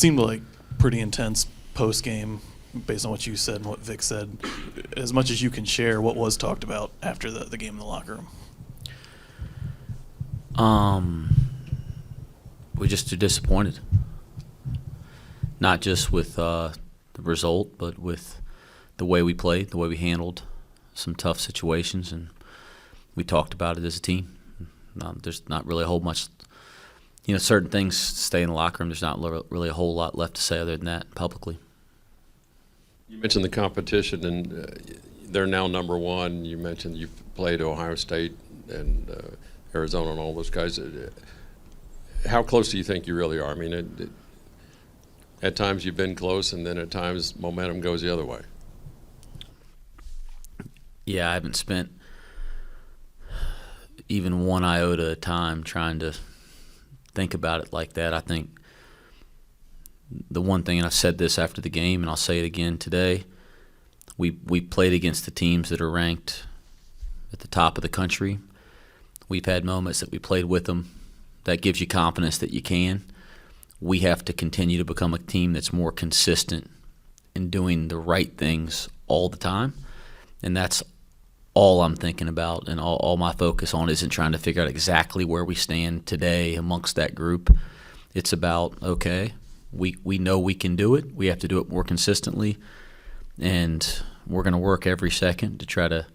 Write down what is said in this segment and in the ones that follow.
seemed like pretty intense post game, based on what you said and what Vic said. As much as you can share, what was talked about after the game in the locker room? We just are disappointed. Not just with the result, but with the way we played, the way we handled some tough situations, and we talked about it as a team. There's not really a whole much, certain things stay in the locker room. There's not really a whole lot left to say other than that publicly. You mentioned the competition, and they're now number one. You mentioned you've played Ohio State and Arizona and all those guys. How close do you think you really are? I mean, at times you've been close, and then at times momentum goes the other way. Yeah, I haven't spent even one iota of time trying to think about it like that. I think the one thing, and I said this after the game, and I'll say it again today, we played against the teams that are ranked at the top of the country. We've had moments that we played with them. That gives you confidence that you can. We have to continue to become a team that's more consistent in doing the right things all the time. And that's all I'm thinking about, and all my focus on isn't trying to figure out exactly where we stand today amongst that group. It's about, okay, we know we can do it. We have to do it more consistently, and we're going to work every second to try to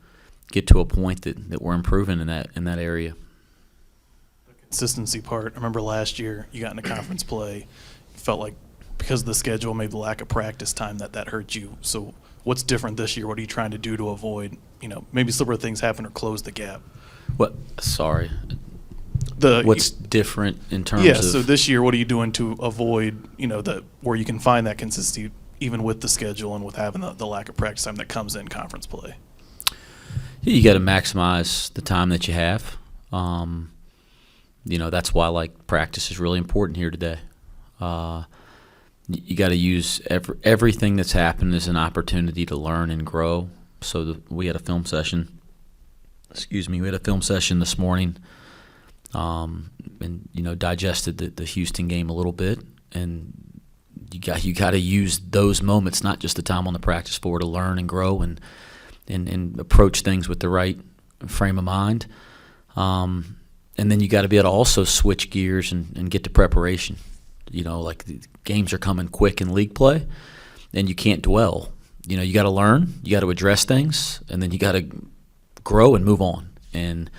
get to a point that we're improving in that area. Consistency part. I remember last year you got into conference play. You felt like because of the schedule, maybe the lack of practice time, that hurt you. So what's different this year? What are you trying to do to avoid, maybe similar things happen or close the gap? What? Sorry. What's different in terms of? Yeah, so this year what are you doing to avoid, where you can find that consistency even with the schedule and with having the lack of practice time that comes in conference play? You got to maximize the time that you have. That's why practice is really important here today. You got to use everything that's happened as an opportunity to learn and grow. So we had a film session. We had a film session this morning, and digested the Houston game a little bit. And you got to use those moments, not just the time on the practice floor, to learn and grow and approach things with the right frame of mind. And then you got to be able to also switch gears and get to preparation. The games are coming quick in league play, and you can't dwell. You got to learn, you got to address things, and then you got to grow and move on. And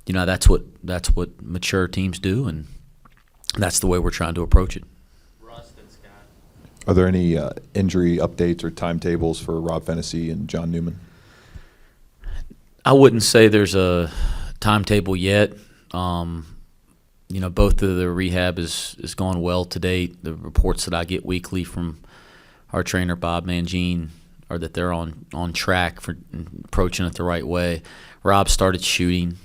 that's what mature teams do, and that's the way we're trying to approach it. Are there any injury updates or timetables for Rob Fennessy and John Newman? I wouldn't say there's a timetable yet. Both of the rehab is going well to date. The reports that I get weekly from our trainer, Bob Mangine, are that they're on track for approaching it the right way. Rob started shooting,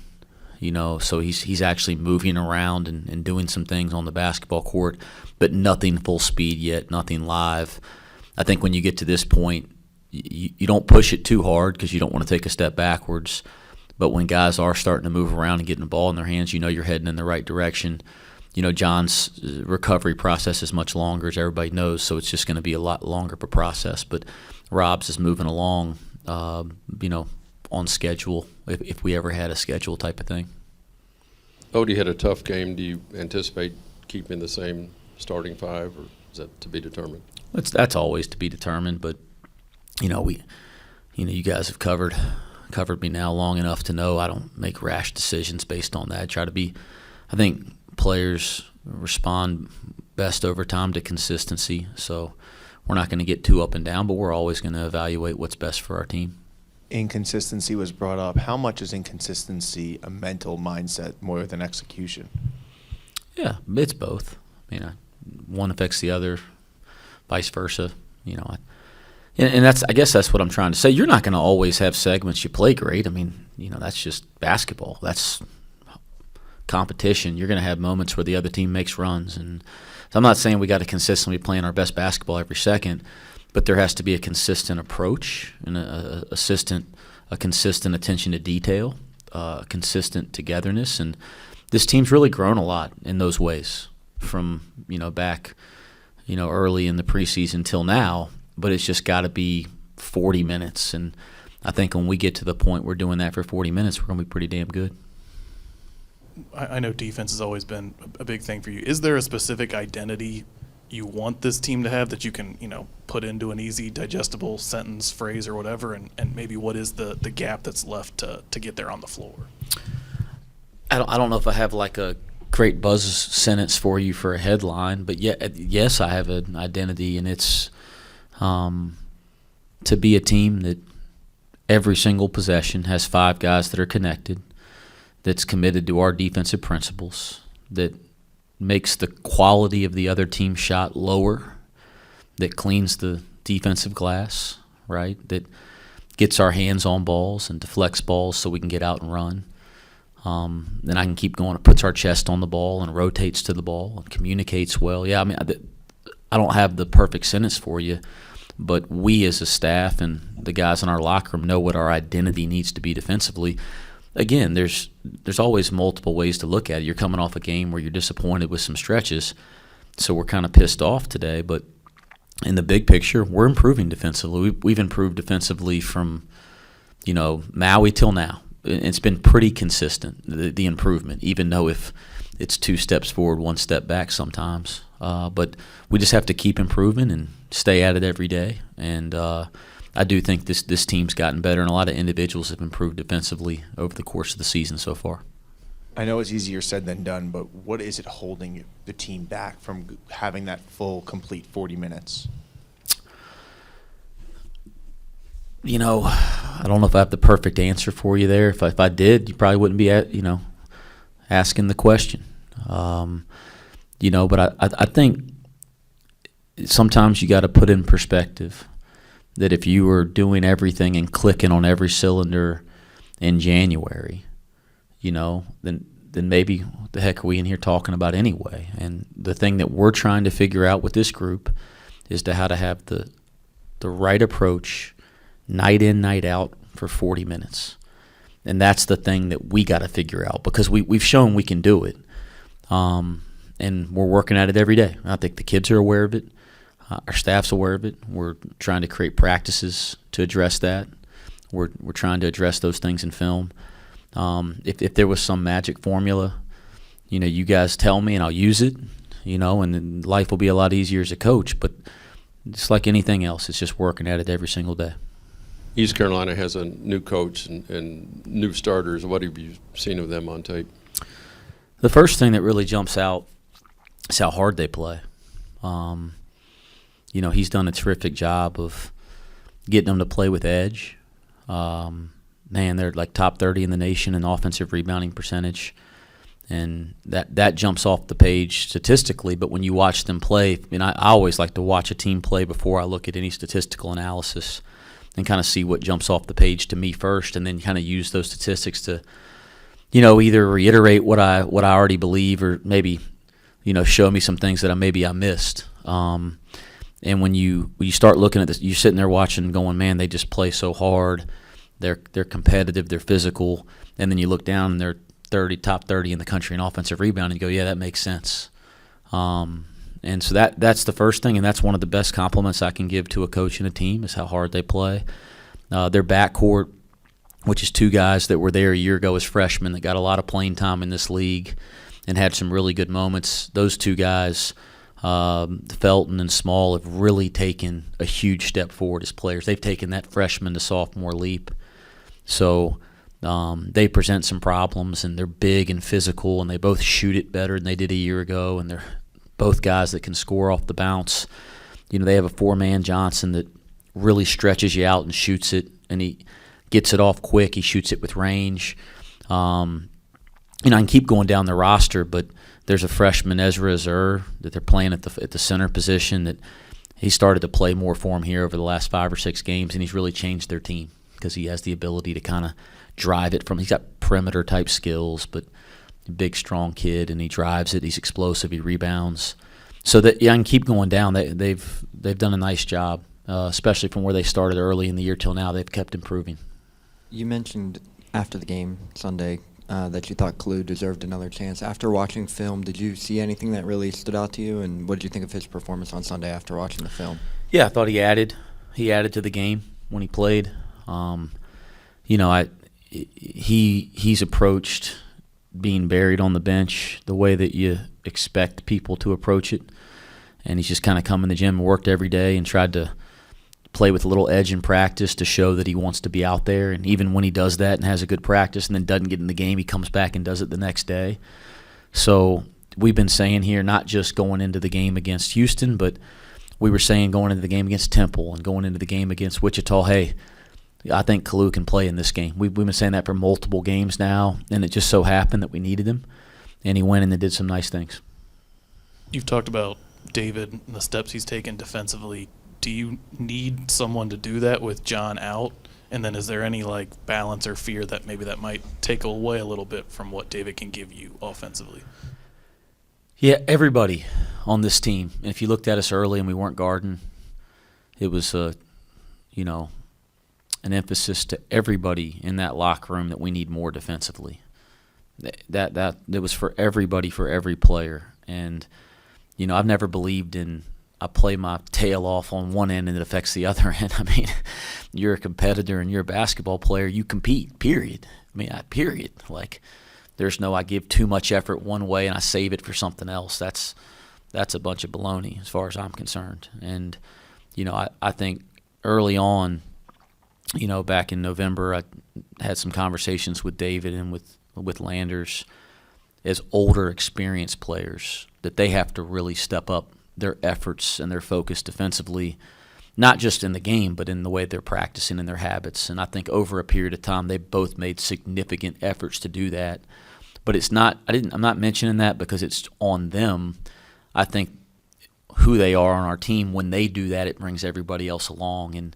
so he's actually moving around and doing some things on the basketball court, but nothing full speed yet, nothing live. I think when you get to this point, you don't push it too hard because you don't want to take a step backwards. But when guys are starting to move around and getting the ball in their hands, you're heading in the right direction. John's recovery process is much longer, as everybody knows, so it's just going to be a lot longer of a process. But Rob's is moving along, on schedule, if we ever had a schedule type of thing. Odie had a tough game. Do you anticipate keeping the same starting five, or is that to be determined? That's always to be determined, but you guys have covered me now long enough to know I don't make rash decisions based on that. I think players respond best over time to consistency, so we're not going to get too up and down, but we're always going to evaluate what's best for our team. Inconsistency was brought up. How much is inconsistency a mental mindset more than execution? Yeah, it's both. One affects the other, vice versa. And I guess that's what I'm trying to say. You're not going to always have segments you play great. That's just basketball. That's competition. You're going to have moments where the other team makes runs. And so I'm not saying we got to consistently be playing our best basketball every second, but there has to be a consistent approach and a consistent attention to detail, consistent togetherness. And this team's really grown a lot in those ways from, back early in the preseason till now, but it's just got to be 40 minutes. And I think when we get to the point we're doing that for 40 minutes, we're going to be pretty damn good. I know defense has always been a big thing for you. Is there a specific identity you want this team to have that you can, put into an easy, digestible sentence, phrase, or whatever? And maybe what is the gap that's left to get there on the floor? I don't know if I have like a great buzz sentence for you for a headline, but yes, I have an identity, and it's to be a team that every single possession has 5 guys that are connected, that's committed to our defensive principles, that makes the quality of the other team's shot lower, that cleans the defensive glass, right, that gets our hands on balls and deflects balls so we can get out and run. Then I can keep going. It puts our chest on the ball and rotates to the ball and communicates well. Yeah, I mean, I don't have the perfect sentence for you, but we as a staff and the guys in our locker room know what our identity needs to be defensively. Again, there's always multiple ways to look at it. You're coming off a game where you're disappointed with some stretches, so we're kind of pissed off today. But in the big picture, we're improving defensively. We've improved defensively from, Maui till now. It's been pretty consistent, the improvement, even though if it's 2 steps forward, 1 step back sometimes. But we just have to keep improving and stay at it every day. And I do think this team's gotten better, and a lot of individuals have improved defensively over the course of the season so far. I know it's easier said than done, but what is it holding the team back from having that full, complete 40 minutes? I don't know if I have the perfect answer for you there. If I did, you probably wouldn't be asking the question. But I think sometimes you got to put in perspective that if you were doing everything and clicking on every cylinder in January, then maybe what the heck are we in here talking about anyway? And the thing that we're trying to figure out with this group is how to have the right approach night in, night out for 40 minutes. And that's the thing that we got to figure out, because we've shown we can do it. And we're working at it every day. I think the kids are aware of it. Our staff's aware of it. We're trying to create practices to address that. We're trying to address those things in film. If there was some magic formula, you guys tell me and I'll use it, and then life will be a lot easier as a coach. But just like anything else, it's just working at it every single day. East Carolina has a new coach and new starters. What have you seen of them on tape? The first thing that really jumps out is how hard they play. He's done a terrific job of getting them to play with edge. They're like top 30 in the nation in offensive rebounding percentage. And that jumps off the page statistically, but when you watch them play, I always like to watch a team play before I look at any statistical analysis and kind of see what jumps off the page to me first, and then kind of use those statistics to, either reiterate what I already believe, or maybe, show me some things that I missed. And when you start looking at this, you're sitting there watching, going, man, they just play so hard. They're competitive, they're physical, and then you look down and they're top 30 in the country in offensive rebounding. And you go, yeah, that makes sense. And so that's the first thing, and that's one of the best compliments I can give to a coach and a team, is how hard they play. Their backcourt, which is 2 guys that were there a year ago as freshmen that got a lot of playing time in this league and had some really good moments. Those 2 guys, Felton and Small, have really taken a huge step forward as players. They've taken that freshman to sophomore leap. So they present some problems, and they're big and physical, and they both shoot it better than they did a year ago, and they're both guys that can score off the bounce. They have a 4-man Johnson that really stretches you out and shoots it, and he gets it off quick. He shoots it with range. I can keep going down the roster, but there's a freshman, Ezra Azur, that they're playing at the center position, that he started to play more for him here over the last 5 or 6 games, and he's really changed their team because he has the ability to kind of drive it he's got perimeter type skills, but big, strong kid, and he drives it. He's explosive. He rebounds. So I can keep going down. They've done a nice job, especially from where they started early in the year till now. They've kept improving. You mentioned after the game Sunday that you thought Kalu deserved another chance. After watching film, did you see anything that really stood out to you, and what did you think of his performance on Sunday after watching the film? Yeah, I thought he added to the game when he played. He's approached being buried on the bench the way that you expect people to approach it, and he's just kind of come in the gym and worked every day and tried to play with a little edge in practice to show that he wants to be out there. And even when he does that and has a good practice and then doesn't get in the game, he comes back and does it the next day. So we've been saying here, not just going into the game against Houston, but we were saying going into the game against Temple and going into the game against Wichita, hey, I think Kalu can play in this game. We've been saying that for multiple games now, and it just so happened that we needed him, and he went in and did some nice things. You've talked about David and the steps he's taken defensively. Do you need someone to do that with John out? And then is there any balance or fear that maybe that might take away a little bit from what David can give you offensively? Yeah, everybody on this team. And if you looked at us early and we weren't guarding, it was an emphasis to everybody in that locker room that we need more defensively. That it was for everybody, for every player. And I've never believed in I play my tail off on one end and it affects the other end. I mean, you're a competitor and you're a basketball player. You compete, period. Period. There's no I give too much effort one way and I save it for something else. That's a bunch of baloney as far as I'm concerned. And, I think early on, back in November, I had some conversations with David and with Landers as older, experienced players that they have to really step up their efforts and their focus defensively, not just in the game, but in the way they're practicing and their habits. And I think over a period of time, they both made significant efforts to do that. But it's not. I'm not mentioning that because it's on them. I think who they are on our team, when they do that, it brings everybody else along. And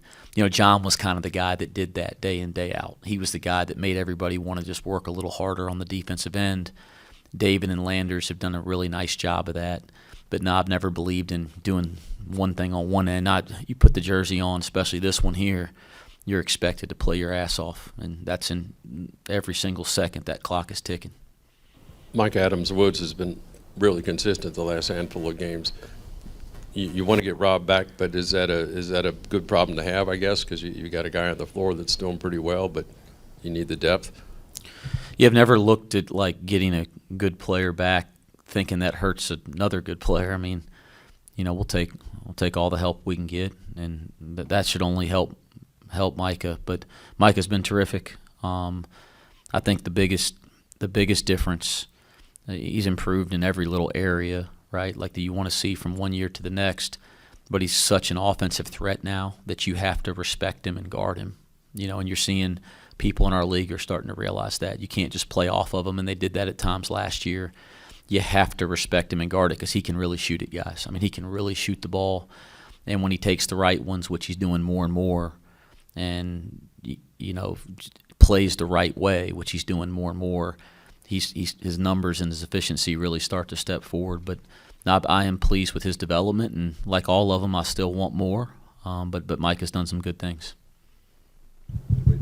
John was kind of the guy that did that day in, day out. He was the guy that made everybody want to just work a little harder on the defensive end. David and Landers have done a really nice job of that. But no, I've never believed in doing one thing on one end. You put the jersey on, especially this one here, you're expected to play your ass off. And that's in every single second that clock is ticking. Mike Adams-Woods has been really consistent the last handful of games. You want to get Rob back, but is that a good problem to have, I guess, because you got a guy on the floor that's doing pretty well, but you need the depth? You have never looked at getting a good player back thinking that hurts another good player. I mean, we'll take all the help we can get, and that should only help Micah. But Micah's been terrific. I think the biggest difference, he's improved in every little area, right? That you want to see from one year to the next. But he's such an offensive threat now that you have to respect him and guard him. And you're seeing people in our league are starting to realize that. You can't just play off of him, and they did that at times last year. You have to respect him and guard it because he can really shoot it, guys. I mean, he can really shoot the ball. And when he takes the right ones, which he's doing more and more, and, plays the right way, which he's doing more and more, his numbers and his efficiency really start to step forward. But I am pleased with his development, and like all of them, I still want more. But Mike has done some good things.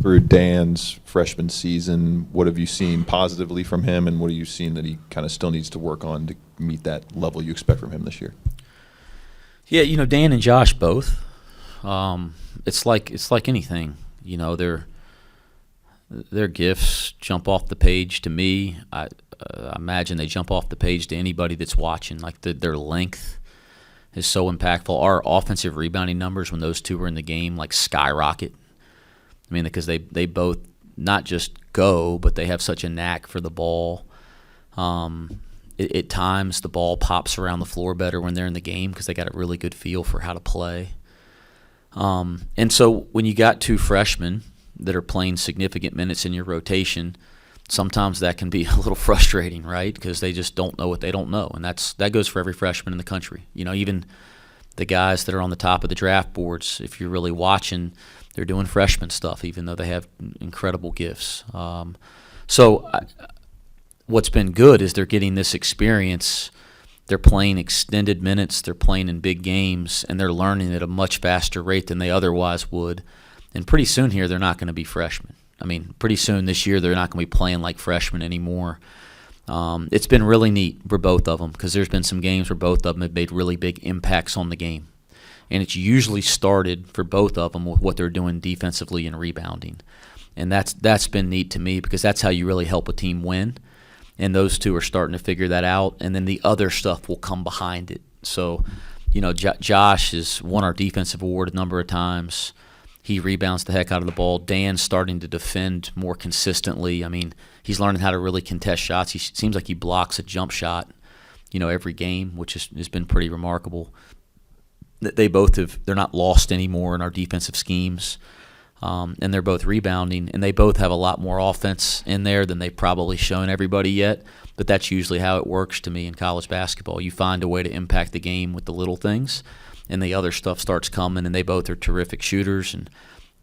Through Dan's freshman season, what have you seen positively from him, and what have you seen that he kind of still needs to work on to meet that level you expect from him this year? Yeah, Dan and Josh both. It's like anything. Their gifts jump off the page to me. I imagine they jump off the page to anybody that's watching. Their length is so impactful. Our offensive rebounding numbers when those two were in the game skyrocket. I mean, because they both not just go, but they have such a knack for the ball. At times, the ball pops around the floor better when they're in the game because they got a really good feel for how to play. And so when you got two freshmen that are playing significant minutes in your rotation, sometimes that can be a little frustrating, right? Because they just don't know what they don't know. And that goes for every freshman in the country. Even the guys that are on the top of the draft boards, if you're really watching, they're doing freshman stuff, even though they have incredible gifts. What's been good is they're getting this experience. They're playing extended minutes. They're playing in big games, and they're learning at a much faster rate than they otherwise would. And pretty soon here, they're not going to be freshmen. I mean, pretty soon this year they're not going to be playing like freshmen anymore. It's been really neat for both of them because there's been some games where both of them have made really big impacts on the game. And it's usually started for both of them with what they're doing defensively and rebounding. And that's been neat to me because that's how you really help a team win. And those two are starting to figure that out. And then the other stuff will come behind it. So, you know, Josh has won our defensive award a number of times. He rebounds the heck out of the ball. Dan's starting to defend more consistently. I mean, he's learning how to really contest shots. He seems like he blocks a jump shot, you know, every game, which has been pretty remarkable. They're not lost anymore in our defensive schemes, and they're both rebounding, and they both have a lot more offense in there than they've probably shown everybody yet. But that's usually how it works to me in college basketball. You find a way to impact the game with the little things, and the other stuff starts coming, and they both are terrific shooters and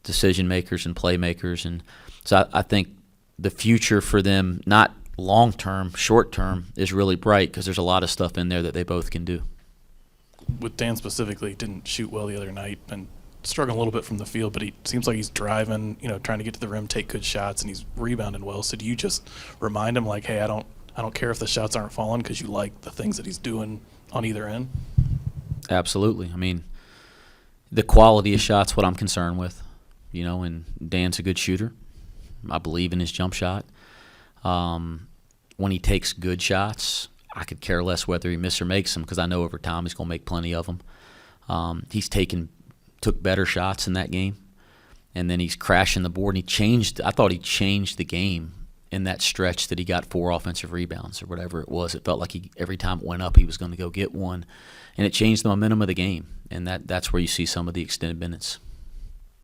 decision makers and playmakers. And so I think the future for them, not long-term, short-term, is really bright because there's a lot of stuff in there that they both can do. With Dan specifically, he didn't shoot well the other night and struggling a little bit from the field, but he seems like he's driving, you know, trying to get to the rim, take good shots, and he's rebounding well. So do you just remind him, like, hey, I don't care if the shots aren't falling because you like the things that he's doing on either end? Absolutely. I mean, the quality of shots, what I'm concerned with, you know, and Dan's a good shooter. I believe in his jump shot. When he takes good shots, I could care less whether he misses or makes them because I know over time he's going to make plenty of them. He's took better shots in that game, and then he's crashing the board. And I thought he changed the game in that stretch that he got 4 offensive rebounds or whatever it was. It felt like every time it went up, he was going to go get one, and it changed the momentum of the game. And that's where you see some of the extended minutes.